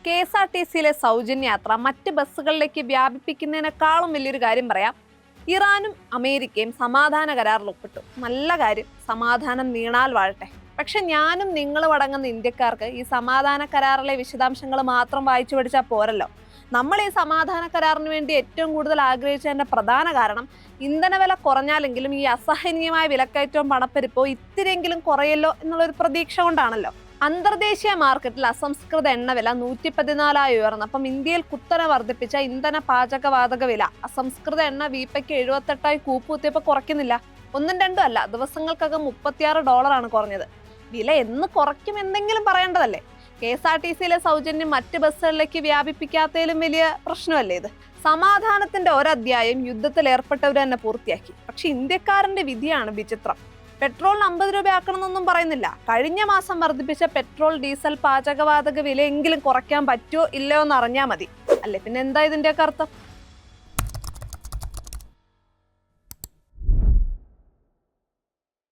KSRTCയിലെ സൗജന്യ യാത്ര മറ്റ് ബസ്സുകളിലേക്ക് വ്യാപിപ്പിക്കുന്നതിനേക്കാളും വലിയൊരു കാര്യം പറയാം. ഇറാനും അമേരിക്കയും സമാധാന കരാറിൽ ഒപ്പിട്ടു. നല്ല കാര്യം, സമാധാനം നീണാൽ വാഴട്ടെ. പക്ഷെ ഞാനും നിങ്ങളും അടങ്ങുന്ന ഇന്ത്യക്കാർക്ക് ഈ സമാധാന കരാറിലെ വിശദാംശങ്ങൾ മാത്രം വായിച്ചു പഠിച്ചാൽ പോരല്ലോ. നമ്മൾ ഈ സമാധാന കരാറിന് വേണ്ടി ഏറ്റവും കൂടുതൽ ആഗ്രഹിച്ചതിന്റെ പ്രധാന കാരണം ഇന്ധനവില കുറഞ്ഞാലെങ്കിലും ഈ അസഹനീയമായ വിലക്കയറ്റവും പണപ്പെരുപ്പോ ഇത്തിരിയെങ്കിലും കുറയല്ലോ എന്നുള്ളൊരു പ്രതീക്ഷ കൊണ്ടാണല്ലോ. അന്തർദേശീയ മാർക്കറ്റിൽ അസംസ്കൃത എണ്ണവില 114 ഉയർന്നപ്പം ഇന്ത്യയിൽ കുത്തനെ വർദ്ധിപ്പിച്ച ഇന്ധന പാചകവാതക വില അസംസ്കൃത എണ്ണ വീപ്പയ്ക്ക് 78 കൂപ്പുകുത്തിയപ്പോൾ കുറയ്ക്കുന്നില്ല. ഒന്നും രണ്ടും അല്ല, ദിവസങ്ങൾക്കകം $36 കുറഞ്ഞത്. വില എന്ന് കുറയ്ക്കും എന്തെങ്കിലും പറയേണ്ടതല്ലേ. KSRTCയിലെ സൗജന്യം മറ്റ് ബസ്സുകളിലേക്ക് വ്യാപിപ്പിക്കാത്തതിലും വലിയ പ്രശ്നമല്ലേ ഇത്. സമാധാനത്തിന്റെ ഒരധ്യായം യുദ്ധത്തിൽ ഏർപ്പെട്ടവർ തന്നെ പൂർത്തിയാക്കി. പക്ഷെ ഇന്ത്യക്കാരന്റെ വിധിയാണ് വിചിത്രം. പെട്രോളിന് 50 രൂപ ആക്കണമെന്നൊന്നും പറയുന്നില്ല. കഴിഞ്ഞ മാസം വർദ്ധിപ്പിച്ച പെട്രോൾ, ഡീസൽ, പാചകവാതക വിലയെങ്കിലും കുറയ്ക്കാൻ പറ്റുമോ ഇല്ലയോ എന്ന് അറിഞ്ഞാൽ മതി. അല്ലേ പിന്നെ എന്താ ഇതിന്റെയൊക്കെ അർത്ഥം?